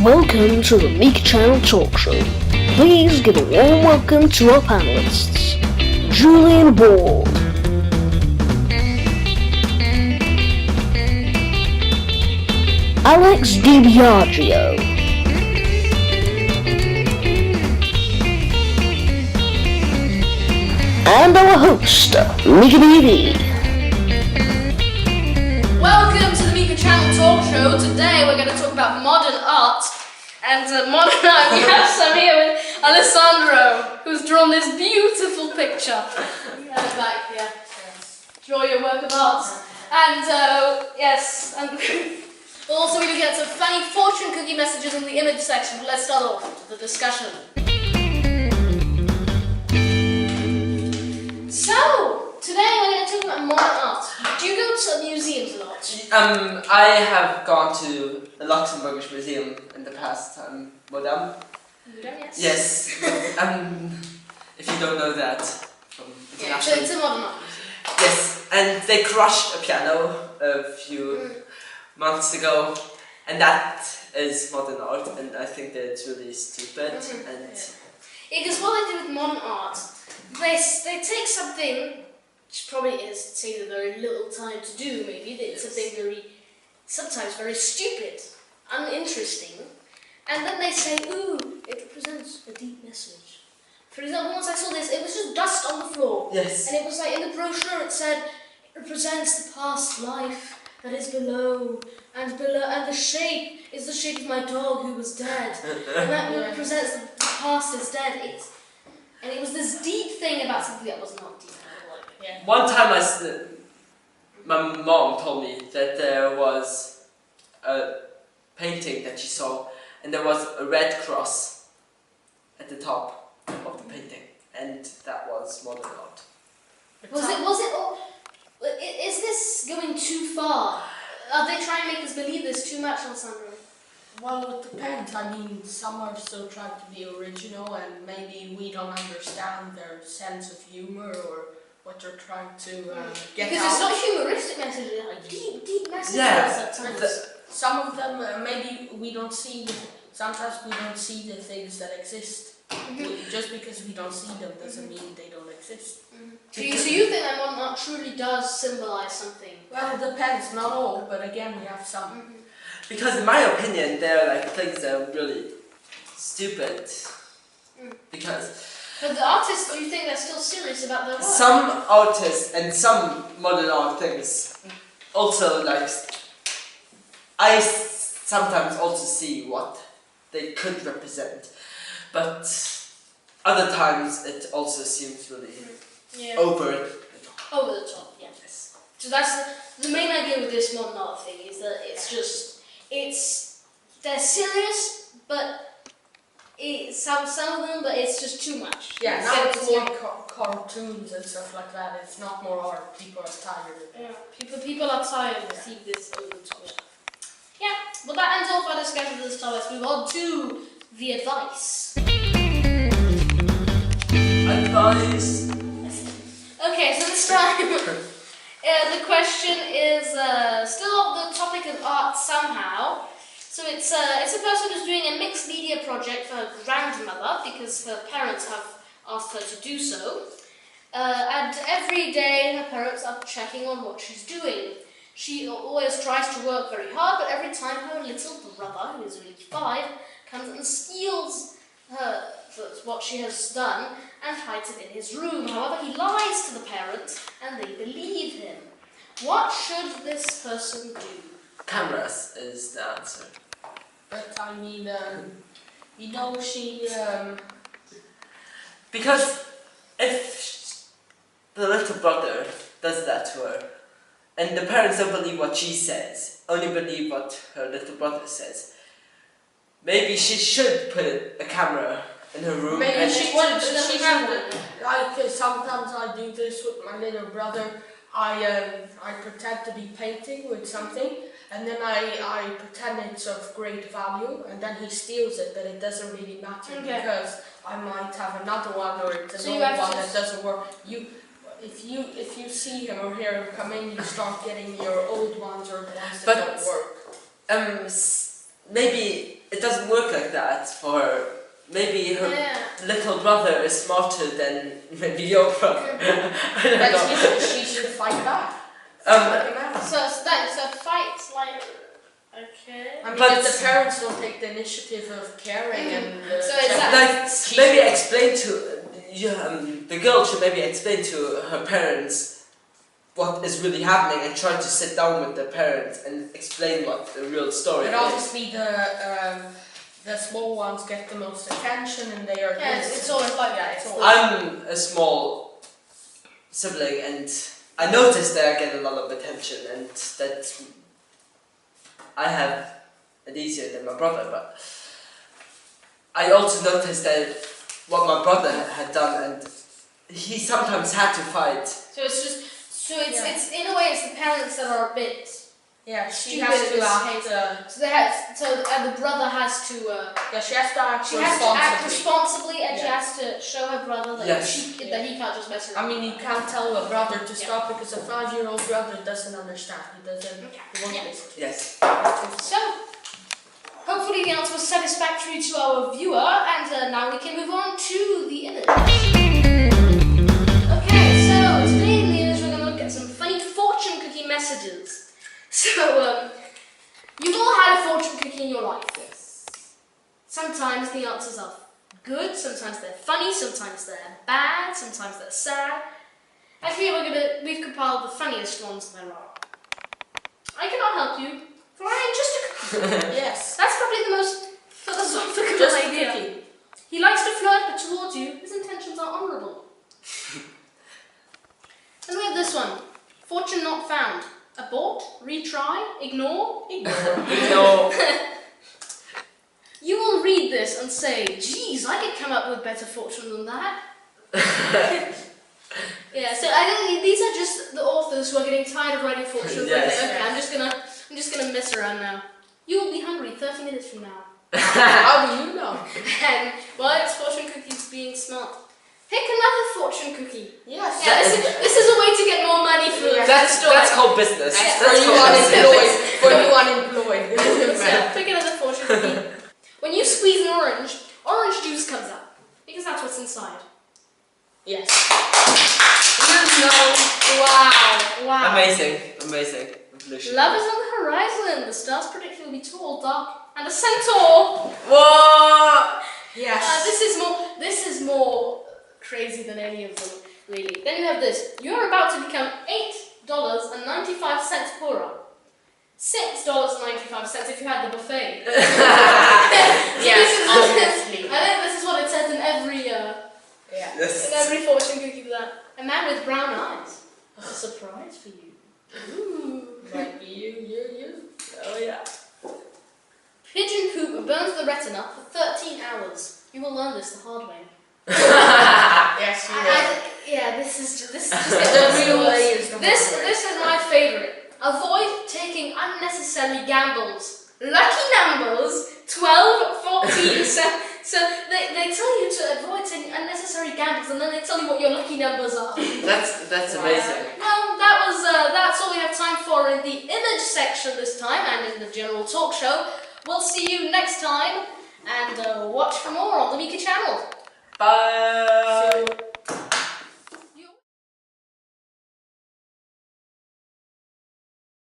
welcome to the Mika Channel Talkshow. Please give a warm welcome to our panelists, Julien and Wald. Alex Biaggio. And our host, Mika BV. Welcome to the Mika Channel Talkshow. Today we're going to talk about modern art. And modern art, we have some here with Alessandro, who's drawn this beautiful picture. At the back here. Draw your work of art. And yes, and also we do get some funny fortune cookie messages in the image section. But let's start off with the discussion. So, today we're going to talk about modern art. Do you go to museums a lot? I have gone to the Luxembourgish Museum in the past, Madame. Yes. Yes, if you don't know that from So it's a modern art museum. Yes, and they crushed a piano a few months ago, and that is modern art, and I think that it's really stupid. Because what they do with modern art, they take something which probably is taking very little time to do, maybe. It's something sometimes very stupid, uninteresting, and then they say, ooh, it represents a deep message. For example, once I saw this, it was just dust on the floor. Yes. And it was like, in the brochure it said, it represents the past life that is below, and the shape is the shape of my dog who was dead. And that represents the past is dead. And it was this deep thing about something that was not deep. One time my mom told me that there was a painting that she saw, and there was a red cross at the top of the painting, and that was modern art. Is this going too far? Are they trying to make us believe this too much, Alessandro? Well, it depends. I mean, some are still trying to be original, and maybe we don't understand their sense of humor or what they're trying to get because out. it's not humoristic messages, they're like deep messages. Yeah. Sometimes. Some of them, maybe we don't see. Sometimes we don't see the things that exist. Just because we don't see them doesn't mean they don't exist. So you think that modern art truly does symbolize something? Well, it depends. Not all, but again, we have some. Because in my opinion, there are like things that are really stupid. Because But the artists, do you think they're still serious about their work? some artists and some modern art things also like, I sometimes also see what they could represent, but other times it also seems really over the top. Over the top, yeah. Yes. So that's the main idea with this modern art thing, is that they're serious, but some of them, but it's just too much. Yeah, now it's more cartoons and stuff like that. It's not more art. People are tired of it. Yeah, people are tired of seeing this over the top. Yeah, well that ends off our discussion of this topic. Let's move on to the advice. Advice. Okay, so this time the question is still on the topic of art somehow. So it's a person who's doing a mixed media project for her grandmother because her parents have asked her to do so. And every day her parents are checking on what she's doing. She always tries to work very hard, but every time her little brother, who is only 5, comes and steals what she has done and hides it in his room. However, he lies to the parents and they believe him. What should this person do? Cameras is the answer. But I mean, she. Because if the little brother does that to her, and the parents don't believe what she says, only believe what her little brother says, maybe she should put a camera in her room. Maybe and she should. Like sometimes I do this with my little brother. I pretend to be painting with something, and then I pretend it's of great value, and then he steals it, but it doesn't really matter because I might have another one or it's an old one that doesn't work. If you see him or hear him come in, you start getting your old ones or the ones that don't work. Maybe it doesn't work like that for her. Maybe her little brother is smarter than maybe your brother. I don't know. She should fight back. So fights like. Okay. I mean, But- if the parents don't take the initiative of caring and So is that- Like maybe explain to the girl should maybe explain to her parents what is really happening and try to sit down with the parents and explain what the real story But is. obviously the small ones get the most attention and they are It's always like that. It's always. I'm a small sibling and I noticed that I get a lot of attention and that I have it easier than my brother, but I also noticed that what my brother had done and he sometimes had to fight. So it's in a way it's the parents that are a bit. Yeah, she Stupid has in to this act. So the brother has to. She has to act She has to act responsibly. responsibly, and she Yeah. has to show her brother that Yes. that he can't just mess around. I mean, you can't tell a brother to stop because a 5-year-old brother doesn't understand. He doesn't. He won't Yeah. listen. Yes. So, hopefully the answer was satisfactory to our viewer, and now we can move on to the image. Okay, so today in the image we're going to look at some funny fortune cookie messages. So, you've all had a fortune cookie in your life. Yes. Sometimes the answers are good, sometimes they're funny, sometimes they're bad, sometimes they're sad. And here we've compiled the funniest ones there are. I cannot help you, for I am just a cookie. Yes. That's probably the most philosophical Just a idea. cookie. He likes to flirt, but towards you, his intentions are honourable. And we have this one. Fortune not found. Abort, retry, ignore. No. You will read this and say, geez, I could come up with better fortune than that. Yeah, so I think these are just the authors who are getting tired of writing fortunes. Yes. Like, okay, I'm just gonna mess around now. You will be hungry 30 minutes from now. How do you know? And well, it's fortune cookies being smart. Pick another fortune cookie. Yes. Yeah, this is a way to get more money for the store. That's called business. Yeah. For That's you called business. unemployed. For you unemployed. So pick another fortune cookie. When you squeeze an orange juice comes out because that's what's inside. Yes. You know. Wow. Amazing. Evolution. Love is on the horizon. The stars predict it will be tall, dark, and a centaur. What? Yes. This is more crazy than any of them, really. Then you have this. You are about to become $8.95 poorer. $6.95 if you had the buffet. Yes, obviously. I think this is what it says in every Yes. in every fortune cookie. That a man with brown eyes. What's a surprise for you? Ooh. Might be you. Oh yeah. Pigeon poop burns the retina for 13 hours. You will learn this the hard way. Yes, you will. Yeah, this is just The real way is the This hard way. is my favourite. Avoid taking unnecessary gambles. Lucky numbers 12, 14. So they tell you to avoid taking unnecessary gambles, and then they tell you what your lucky numbers are. That's amazing. Well, that's all we have time for in the image section this time, and in the general talk show. We'll see you next time, and watch for more on the Mika Channel. Bye. So,